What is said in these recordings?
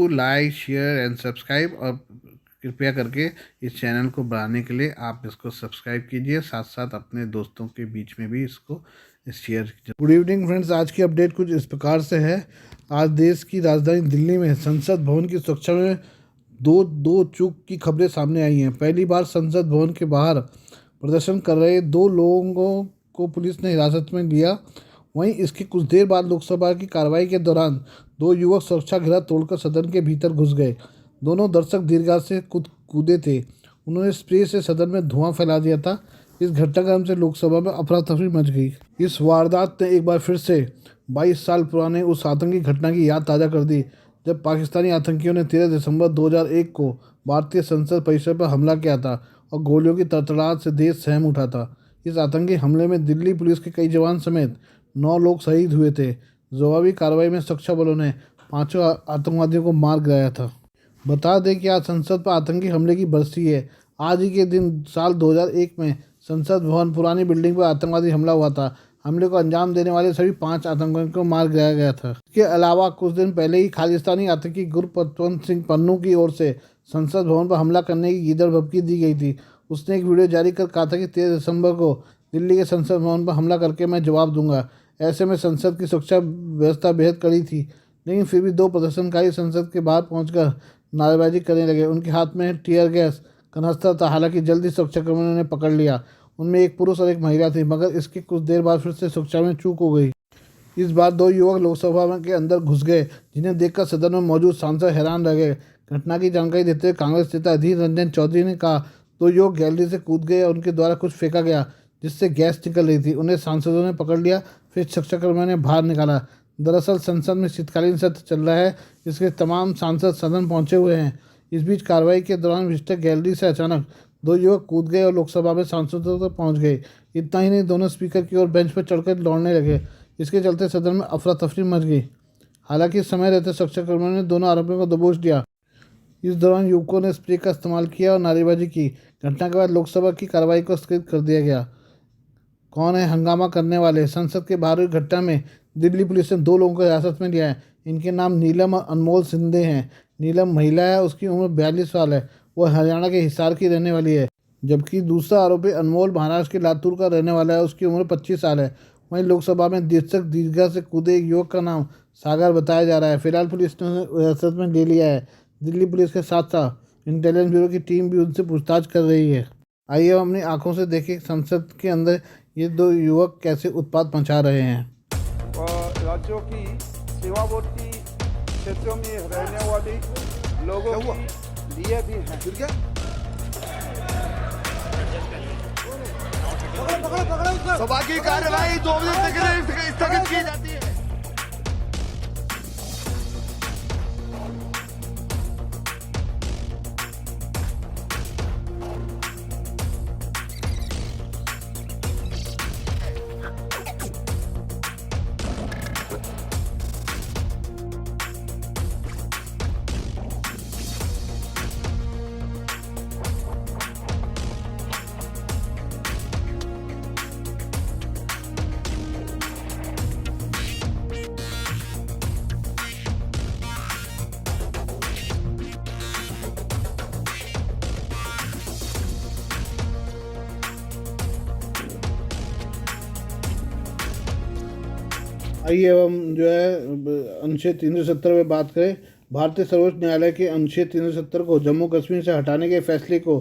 Do like share and subscribe, और कृपया करके इस चैनल को बढ़ाने के लिए आप इसको सब्सक्राइब कीजिए, साथ साथ अपने दोस्तों के बीच में भी इसको शेयर कीजिए। गुड इवनिंग फ्रेंड्स, आज की अपडेट कुछ इस प्रकार से है। आज देश की राजधानी दिल्ली में संसद भवन की सुरक्षा में दो चूक की खबरें सामने आई हैं। पहली बार संसद भवन के बाहर प्रदर्शन कर रहे 2 लोगों को पुलिस ने हिरासत में लिया। वहीं इसके कुछ देर बाद लोकसभा की कार्रवाई के दौरान 2 युवक सुरक्षा घेरा तोड़कर सदन के भीतर घुस गए। दोनों दर्शक दीर्घा से कूदे थे। उन्होंने स्प्रे से सदन में धुआं फैला दिया था। इस घटनाक्रम से लोकसभा में अफरा तफरी मच गई। इस वारदात ने एक बार फिर से 22 साल पुराने उस आतंकी घटना की याद ताज़ा कर दी, जब पाकिस्तानी आतंकियों ने 13 दिसंबर 2001 को भारतीय संसद परिसर पर हमला किया था और गोलियों की तड़तड़ाहट से देश सहम उठा था। इस आतंकी हमले में दिल्ली पुलिस के कई जवान समेत 9 लोग शहीद हुए थे। जवाबी कार्रवाई में सुरक्षा बलों ने 5 आतंकवादियों को मार गिराया था। बता दें कि आज संसद पर आतंकी हमले की बरसी है। आज ही के दिन साल 2001 में संसद भवन पुरानी बिल्डिंग पर आतंकवादी हमला हुआ था। हमले को अंजाम देने वाले सभी 5 आतंकवादियों को मार गिराया गया था। इसके अलावा कुछ दिन पहले ही खालिस्तानी आतंकी गुरपतवंत सिंह पन्नू की ओर से संसद भवन पर हमला करने की गीदड़ भभकी दी गई थी। उसने एक वीडियो जारी कर कहा था कि 13 दिसंबर को दिल्ली के संसद भवन पर हमला करके मैं जवाब दूंगा। ऐसे में संसद की सुरक्षा व्यवस्था बेहद कड़ी थी, लेकिन फिर भी 2 प्रदर्शनकारी संसद के बाहर पहुंचकर नारेबाजी करने लगे। उनके हाथ में टियर गैस कनस्तर था। हालांकि जल्दी सुरक्षाकर्मियों ने उन्हें पकड़ लिया। उनमें एक पुरुष और एक महिला थी, मगर इसके कुछ देर बाद फिर से सुरक्षा में चूक हो गई। इस बार 2 युवक लोकसभा के अंदर घुस गए, जिन्हें देखकर सदन में मौजूद सांसद हैरान रह गए। घटना की जानकारी देते हुए कांग्रेस नेता अधीर रंजन चौधरी ने कहा, 2 युवक गैलरी से कूद गए और उनके द्वारा कुछ फेंका गया जिससे गैस निकल रही थी। उन्हें सांसदों ने पकड़ लिया, फिर सुरक्षाकर्मियों ने बाहर निकाला। दरअसल संसद में शीतकालीन सत्र चल रहा है, इसके तमाम सांसद सदन पहुंचे हुए हैं। इस बीच कार्रवाई के दौरान विजिटर गैलरी से अचानक 2 युवक कूद गए और लोकसभा में सांसदों तक पहुंच गए। इतना ही नहीं, दोनों स्पीकर की ओर बेंच पर चढ़कर दौड़ने लगे। इसके चलते सदन में अफरा तफरी मच गई। हालांकि समय रहते सुरक्षाकर्मियों ने दोनों आरोपियों को दबोच दिया। इस दौरान युवकों ने स्प्रे का इस्तेमाल किया और नारेबाजी की। घटना के बाद लोकसभा की कार्रवाई को स्थगित कर दिया गया। कौन है हंगामा करने वाले? संसद के बाहर हुई घटना में दिल्ली पुलिस ने 2 लोगों को हिरासत में लिया है। इनके नाम नीलम और अनमोल सिंधे हैं। नीलम महिला है, उसकी उम्र 42 साल है। वह हरियाणा के हिसार की रहने वाली है, जबकि दूसरा आरोपी अनमोल महाराष्ट्र के लातूर का रहने वाला है। उसकी उम्र 25 साल है। वहीं लोकसभा में दर्शक दीर्घा से कूदे एक युवक का नाम सागर बताया जा रहा है। फिलहाल पुलिस ने उन्हें हिरासत में ले लिया है। दिल्ली पुलिस के साथ साथ इंटेलिजेंस ब्यूरो की टीम भी उनसे पूछताछ कर रही है। आइए हम अपनी आंखों से देखें संसद के अंदर ये 2 युवक कैसे उत्पात मचा रहे हैं। राज्यों की सीमावर्ती क्षेत्रों में रहने वाले लोगों के लिए भी है। सभा की कार्यवाही 2 बजे तक स्थगित की जाती है। आइए अब हम जो है अनुच्छेद 370 में बात करें। भारतीय सर्वोच्च न्यायालय के अनुच्छेद 370 को जम्मू कश्मीर से हटाने के फैसले को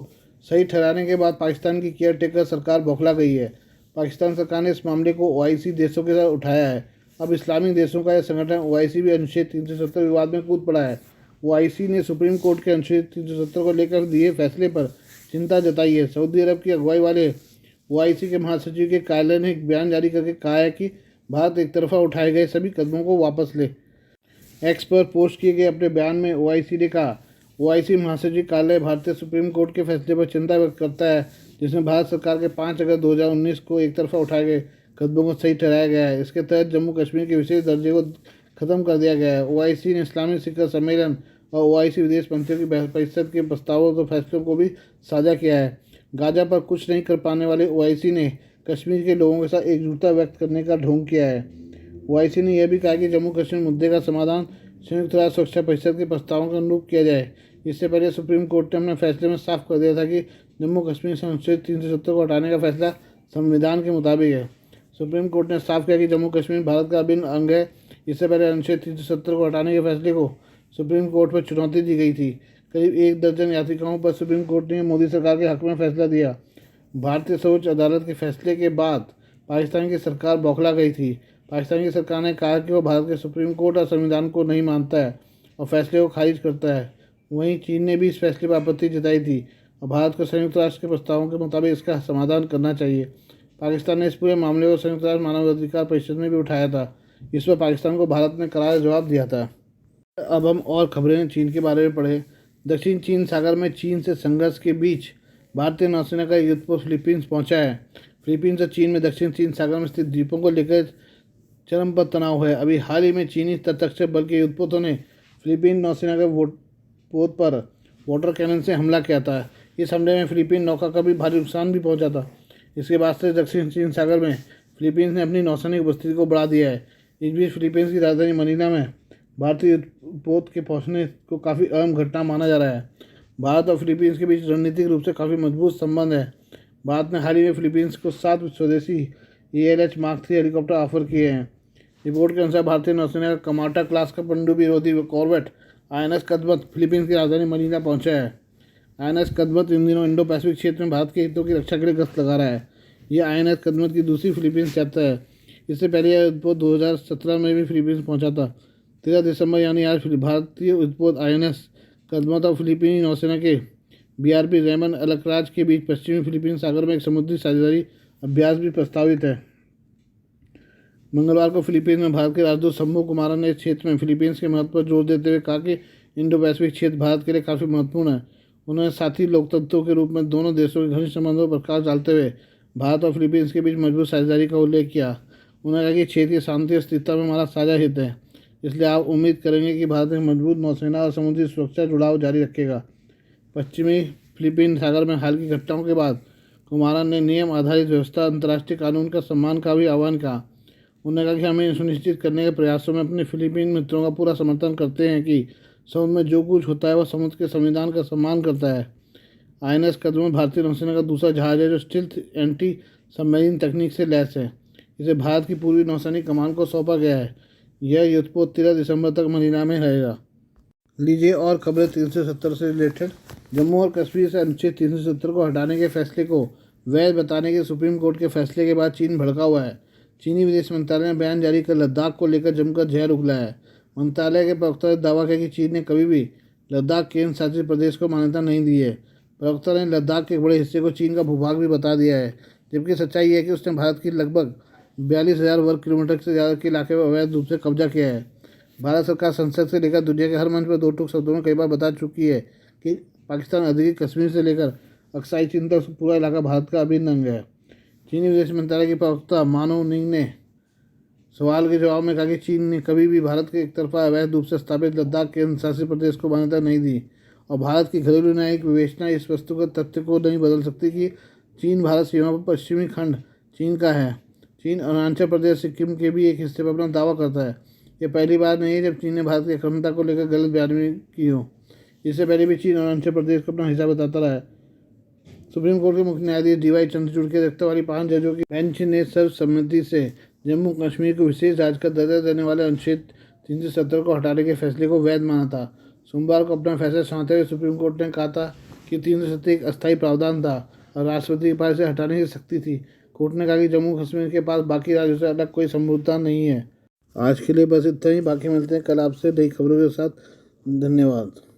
सही ठहराने के बाद पाकिस्तान की केयर टेकर सरकार बौखला गई है। पाकिस्तान सरकार ने इस मामले को OIC देशों के साथ उठाया है। अब इस्लामिक देशों का यह संगठन OIC भी अनुच्छेद 370 विवाद में कूद पड़ा है। OIC ने सुप्रीम कोर्ट के अनुच्छेद 370 को लेकर दिए फैसले पर चिंता जताई है। सऊदी अरब की अगुवाई वाले OIC के महासचिव के कार्यालय ने एक बयान जारी करके कहा है कि भारत एक तरफा उठाए गए सभी कदमों को वापस ले। एक्स पर पोस्ट किए गए अपने बयान में OIC ने कहा, OIC महासचिव कार्यालय भारतीय सुप्रीम कोर्ट के फैसले पर चिंता व्यक्त करता है, जिसमें भारत सरकार के 5 अगस्त 2019 को एक तरफा उठाए गए कदमों को सही ठहराया गया है। इसके तहत जम्मू कश्मीर के विशेष दर्जे को खत्म कर दिया गया है। OIC ने इस्लामिक शिखर सम्मेलन और OIC विदेश मंत्रियों की परिषद के प्रस्तावों और फैसलों को भी साझा किया है। गाजा पर कुछ नहीं कर पाने वाले OIC ने कश्मीर के लोगों के साथ एकजुटता व्यक्त करने का ढोंग किया है। OIC ने यह भी कहा कि जम्मू कश्मीर मुद्दे का समाधान संयुक्त राष्ट्र सुरक्षा परिषद के प्रस्तावों का अनुरूप किया जाए। इससे पहले सुप्रीम कोर्ट ने अपने फैसले में साफ कर दिया था कि जम्मू कश्मीर से अनुच्छेद 370 को हटाने का फैसला संविधान के मुताबिक है। सुप्रीम कोर्ट ने साफ किया कि जम्मू कश्मीर भारत का अभिन्न अंग है। इससे पहले अनुच्छेद 370 को हटाने के फैसले को सुप्रीम कोर्ट में चुनौती दी गई थी। करीब 1 दर्जन याचिकाओं पर सुप्रीम कोर्ट ने मोदी सरकार के हक में फैसला दिया। भारतीय सर्वोच्च अदालत के फैसले के बाद पाकिस्तान की सरकार बौखला गई थी। पाकिस्तान की सरकार ने कहा कि वो भारत के सुप्रीम कोर्ट और संविधान को नहीं मानता है और फैसले को खारिज करता है। वहीं चीन ने भी इस फैसले पर आपत्ति जताई थी और भारत को संयुक्त राष्ट्र के प्रस्तावों के मुताबिक इसका समाधान करना चाहिए। पाकिस्तान ने इस पूरे मामले को संयुक्त राष्ट्र मानवाधिकार परिषद में भी उठाया था। इस पर पाकिस्तान को भारत ने करारा जवाब दिया था। अब हम और खबरें चीन के बारे में पढ़े। दक्षिण चीन सागर में चीन से संघर्ष के बीच भारतीय नौसेना का युद्धपोत फिलीपींस पहुंचा है। फिलीपींस और चीन में दक्षिण चीन सागर में स्थित द्वीपों को लेकर चरम पर तनाव है। अभी हाल ही में चीनी तटरक्षक बल के युद्धपोतों ने फिलीपीन नौसेना के पोत पर वाटर कैनन से हमला किया था। इस हमले में फिलीपीन नौका का भी भारी नुकसान भी पहुंचा था। इसके बाद से दक्षिण चीन सागर में फिलीपींस ने अपनी नौसैनिक उपस्थिति को बढ़ा दिया है। इस बीच फिलीपींस की राजधानी मनीला में भारतीय युद्धपोत के पहुंचने को काफ़ी अहम घटना माना जा रहा है। भारत और फिलीपींस के बीच रणनीतिक रूप से काफ़ी मजबूत संबंध है। भारत ने हाल ही में फिलीपींस को 7 स्वदेशी ALH Mark III helicopter offer किए हैं। रिपोर्ट के अनुसार भारतीय नौसेना का कमाटा क्लास का पनडुब्बी विरोधी कॉर्वेट INS कदमत फिलीपींस की राजधानी मनीला पहुंचा है। INS कदमत इन दिनों इंडो पैसिफिक क्षेत्र में भारत के हितों की रक्षा के लिए गश्त लगा रहा है। यह INS कदमत की दूसरी फिलीपींस यात्रा है। इससे पहले यह युद्धपोत 2017 में भी फिलीपींस पहुंचा था। 13 दिसंबर यानी आज भारतीय युद्धपोत INS कदमत और फिलीपीनी नौसेना के BRP रेमन अलकराज के बीच पश्चिमी फिलीपीन सागर में एक समुद्री साझेदारी अभ्यास भी प्रस्तावित है। मंगलवार को फिलीपींस में भारत के राजदूत शंभू कुमारन ने इस क्षेत्र में फिलीपींस के महत्व पर जोर देते हुए कहा कि इंडो पैसिफिक क्षेत्र भारत के लिए काफ़ी महत्वपूर्ण है। उन्होंने साथी लोकतंत्रों के रूप में दोनों देशों के घनिष्ठ संबंधों पर प्रकाश डालते हुए भारत और फिलीपींस के बीच मजबूत साझेदारी का उल्लेख किया। उन्होंने कहा कि क्षेत्रीय शांति और स्थिरता में हमारा साझा हित है, इसलिए आप उम्मीद करेंगे कि भारत एक मजबूत नौसेना और समुद्री सुरक्षा जुड़ाव जारी रखेगा। पश्चिमी फिलीपीन सागर में हाल की घटनाओं के बाद कुमारन ने नियम आधारित व्यवस्था, अंतर्राष्ट्रीय कानून का सम्मान का भी आह्वान कहा। उन्होंने कहा कि हमें सुनिश्चित करने के प्रयासों में अपने फिलीपीन मित्रों का पूरा समर्थन करते हैं कि समुद्र में जो कुछ होता है वह समुद्र के संविधान का सम्मान करता है। INS कदमत भारतीय नौसेना का दूसरा जहाज है जो स्टिल्थ एंटी सबमरीन तकनीक से लैस है। इसे भारत की पूर्वी नौसैनिक कमान को सौंपा गया है। यह युद्धपोत 13 दिसंबर तक मनीला में रहेगा। लीजिए और खबरें 370 से रिलेटेड। जम्मू और कश्मीर से अनुच्छेद 370 को हटाने के फैसले को वैध बताने के सुप्रीम कोर्ट के फैसले के बाद चीन भड़का हुआ है। चीनी विदेश मंत्रालय ने बयान जारी कर लद्दाख को लेकर जमकर जहर उगला है। मंत्रालय के प्रवक्ता ने दावा किया कि चीन ने कभी भी लद्दाख केंद्र शासित प्रदेश को मान्यता नहीं दी है। प्रवक्ता ने लद्दाख के एक बड़े हिस्से को चीन का भूभाग भी बता दिया है, जबकि सच्चाई है कि उसने भारत की लगभग 42,000 वर्ग किलोमीटर से ज़्यादा के इलाके में अवैध रूप से कब्जा किया है। भारत सरकार संसद से लेकर दुनिया के हर मंच पर 2 टूक शब्दों में कई बार बता चुकी है कि पाकिस्तान अधिकृत कश्मीर से लेकर अक्साई चीन तक पूरा इलाका भारत का अभिन्न अंग है। चीनी विदेश मंत्रालय के प्रवक्ता मानो निंग ने सवाल के जवाब में कहा कि चीन ने कभी भी भारत के एक तरफा अवैध रूप से स्थापित लद्दाख केंद्र शासित प्रदेश को मान्यता नहीं दी और भारत की घरेलू न्यायिक विवेचना इस वस्तुगत तथ्य को नहीं बदल सकती कि चीन भारत सीमा पर पश्चिमी खंड चीन का है। चीन अरुणाचल प्रदेश, सिक्किम के भी एक हिस्से पर अपना दावा करता है। यह पहली बार नहीं है जब चीन ने भारत की अखंडता को लेकर गलत बयानी की हो। इससे पहले भी चीन अरुणाचल प्रदेश को अपना हिस्सा बताता रहा है। सुप्रीम कोर्ट के मुख्य न्यायाधीश DY चंद्रचूड़ की अध्यक्षता वाली 5 जजों की बेंच ने सर्वसम्मति से जम्मू कश्मीर को विशेष राज्य का दर्जा देने वाले अनुच्छेद 370 को हटाने के फैसले को वैध माना था। सोमवार को अपना फैसला सुनाते हुए सुप्रीम कोर्ट ने कहा था कि 370 एक अस्थायी प्रावधान था और राष्ट्रपति के पास इसे हटाने की शक्ति थी। कोर्ट ने कहा कि जम्मू कश्मीर के पास बाकी राज्यों से अलग कोई संप्रभुता नहीं है। आज के लिए बस इतना ही। बाकी मिलते हैं कल आपसे नई खबरों के साथ। धन्यवाद।